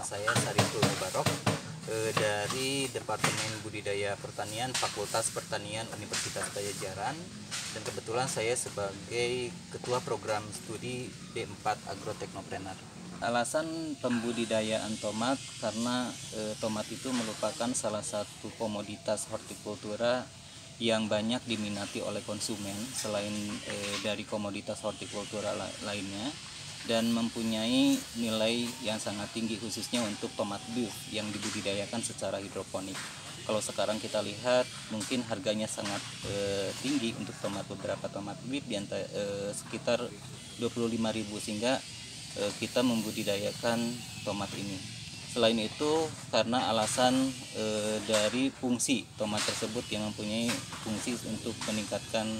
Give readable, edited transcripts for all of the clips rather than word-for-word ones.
saya Sariful Mubarok dari Departemen Budidaya Pertanian Fakultas Pertanian Universitas Padjadjaran, dan kebetulan saya sebagai Ketua Program Studi D4 Agroteknopreneur. Alasan pembudidayaan tomat karena tomat itu merupakan salah satu komoditas hortikultura yang banyak diminati oleh konsumen selain dari komoditas hortikultura lainnya, dan mempunyai nilai yang sangat tinggi khususnya untuk tomat beef yang dibudidayakan secara hidroponik. Kalau sekarang kita lihat mungkin harganya sangat tinggi untuk beberapa tomat beef sekitar 25.000, sehingga kita membudidayakan tomat ini. Selain itu karena alasan dari fungsi tomat tersebut yang mempunyai fungsi untuk meningkatkan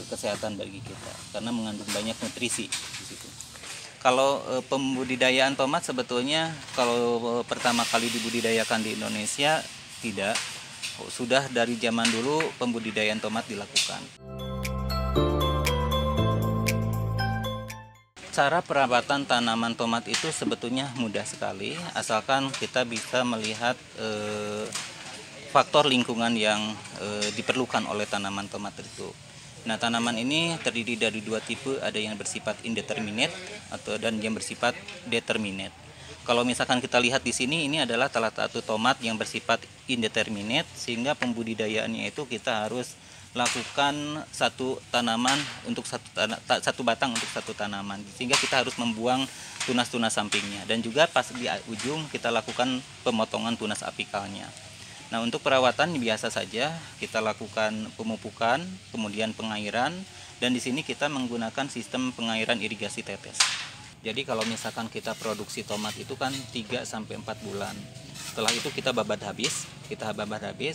kesehatan bagi kita karena mengandung banyak nutrisi di situ. Kalau pembudidayaan tomat sebetulnya kalau pertama kali dibudidayakan di Indonesia tidak, sudah dari zaman dulu pembudidayaan tomat dilakukan. Cara perawatan tanaman tomat itu sebetulnya mudah sekali, asalkan kita bisa melihat faktor lingkungan yang diperlukan oleh tanaman tomat itu. Nah, tanaman ini terdiri dari dua tipe, ada yang bersifat indeterminate dan yang bersifat determinate. Kalau misalkan kita lihat di sini, ini adalah salah satu tomat yang bersifat indeterminate, sehingga pembudidayaannya itu kita harus lakukan satu tanaman untuk satu batang untuk satu tanaman, sehingga kita harus membuang tunas-tunas sampingnya, dan juga pas di ujung kita lakukan pemotongan tunas apikalnya. Nah, untuk perawatan biasa saja kita lakukan pemupukan, kemudian pengairan, dan di sini kita menggunakan sistem pengairan irigasi tetes. Jadi kalau misalkan kita produksi tomat itu kan 3-4 bulan. Setelah itu kita babat habis,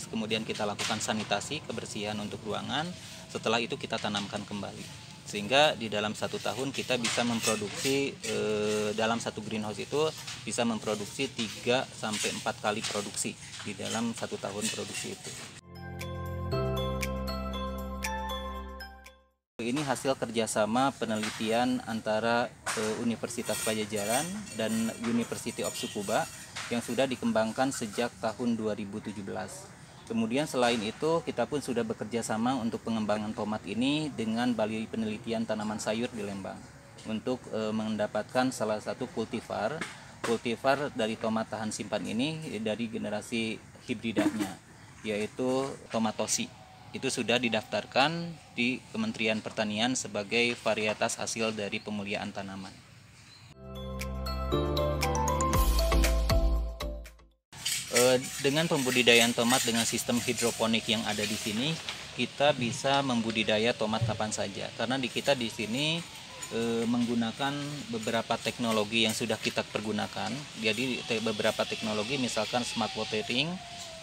kemudian kita lakukan sanitasi, kebersihan untuk ruangan. Setelah itu kita tanamkan kembali, sehingga di dalam 1 tahun kita bisa memproduksi dalam satu greenhouse itu bisa memproduksi 3-4 kali produksi di dalam 1 tahun produksi itu. Ini hasil kerjasama penelitian antara Universitas Padjadjaran dan University of Tsukuba yang sudah dikembangkan sejak tahun 2017. Kemudian selain itu kita pun sudah bekerja sama untuk pengembangan tomat ini dengan Balai Penelitian Tanaman Sayur di Lembang untuk mendapatkan salah satu kultivar dari tomat tahan simpan ini dari generasi hibridanya, yaitu Tomatosi. Itu sudah didaftarkan di Kementerian Pertanian sebagai varietas hasil dari pemuliaan tanaman. Dengan pembudidayaan tomat dengan sistem hidroponik yang ada di sini, kita bisa membudidaya tomat kapan saja. Karena kita di sini menggunakan beberapa teknologi yang sudah kita pergunakan. Jadi beberapa teknologi misalkan smart watering,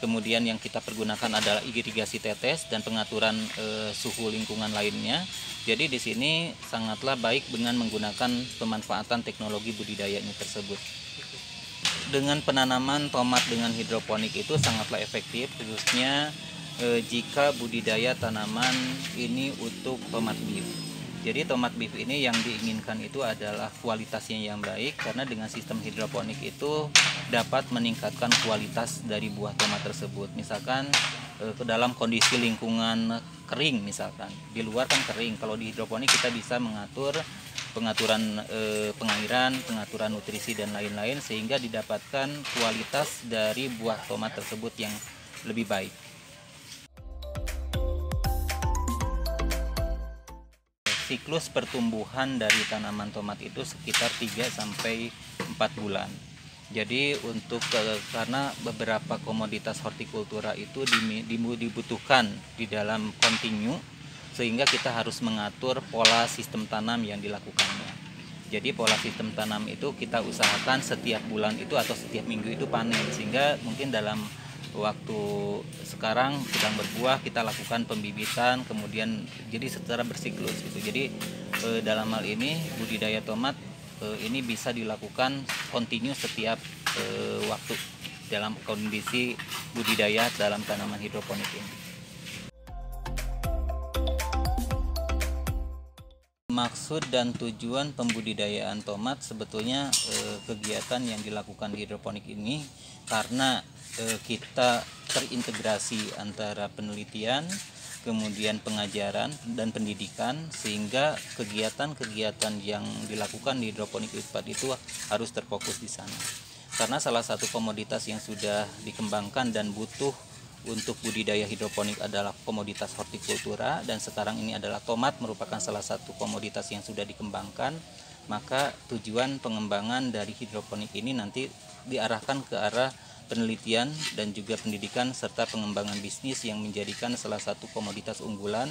kemudian yang kita pergunakan adalah irigasi tetes dan pengaturan suhu lingkungan lainnya. Jadi di sini sangatlah baik dengan menggunakan pemanfaatan teknologi budidaya ini tersebut. Dengan penanaman tomat dengan hidroponik itu sangatlah efektif, khususnya jika budidaya tanaman ini untuk tomat beef. Jadi tomat beef ini yang diinginkan itu adalah kualitasnya yang baik, karena dengan sistem hidroponik itu dapat meningkatkan kualitas dari buah tomat tersebut. Misalkan ke dalam kondisi lingkungan kering, misalkan di luar kan kering, kalau di hidroponik kita bisa mengatur pengaturan pengairan, pengaturan nutrisi dan lain-lain, sehingga didapatkan kualitas dari buah tomat tersebut yang lebih baik. Siklus pertumbuhan dari tanaman tomat itu sekitar 3-4 bulan. Jadi karena beberapa komoditas hortikultura itu dibutuhkan di dalam kontinu, sehingga kita harus mengatur pola sistem tanam yang dilakukannya. Jadi pola sistem tanam itu kita usahakan setiap bulan itu atau setiap minggu itu panen, sehingga mungkin dalam waktu sekarang sedang berbuah kita lakukan pembibitan, kemudian jadi secara bersiklus gitu. Jadi dalam hal ini budidaya tomat ini bisa dilakukan kontinu setiap waktu dalam kondisi budidaya dalam tanaman hidroponik ini. maksud dan tujuan pembudidayaan tomat sebetulnya kegiatan yang dilakukan di hidroponik ini karena kita terintegrasi antara penelitian, kemudian pengajaran dan pendidikan, sehingga kegiatan-kegiatan yang dilakukan di hidroponik IPAD itu harus terfokus di sana. Karena salah satu komoditas yang sudah dikembangkan dan butuh untuk budidaya hidroponik adalah komoditas hortikultura, dan sekarang ini adalah tomat merupakan salah satu komoditas yang sudah dikembangkan. Maka tujuan pengembangan dari hidroponik ini nanti diarahkan ke arah penelitian dan juga pendidikan serta pengembangan bisnis yang menjadikan salah satu komoditas unggulan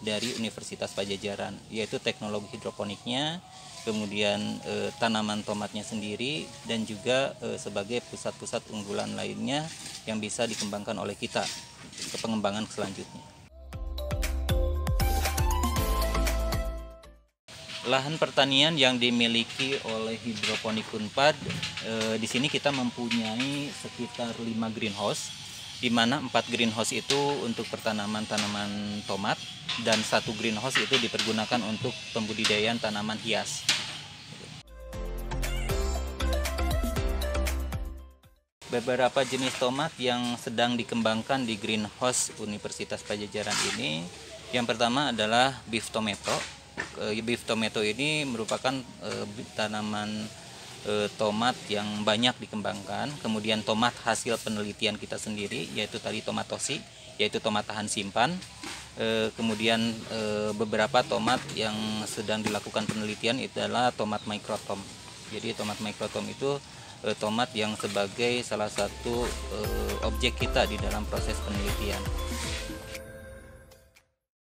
dari Universitas Padjadjaran, yaitu teknologi hidroponiknya, kemudian tanaman tomatnya sendiri, dan juga sebagai pusat-pusat unggulan lainnya yang bisa dikembangkan oleh kita ke pengembangan selanjutnya. Lahan pertanian yang dimiliki oleh hidroponik Unpad, di sini kita mempunyai sekitar 5 greenhouse, di mana 4 greenhouse itu untuk pertanaman tanaman tomat dan 1 greenhouse itu dipergunakan untuk pembudidayaan tanaman hias. Beberapa jenis tomat yang sedang dikembangkan di greenhouse Universitas Padjadjaran ini, yang pertama adalah beef tomato. Beef tomato ini merupakan tanaman tomat yang banyak dikembangkan. Kemudian tomat hasil penelitian kita sendiri, yaitu tadi tomat tosi, yaitu tomat tahan simpan. Kemudian beberapa tomat yang sedang dilakukan penelitian itu adalah tomat microtom. Jadi tomat microtom itu tomat yang sebagai salah satu objek kita di dalam proses penelitian.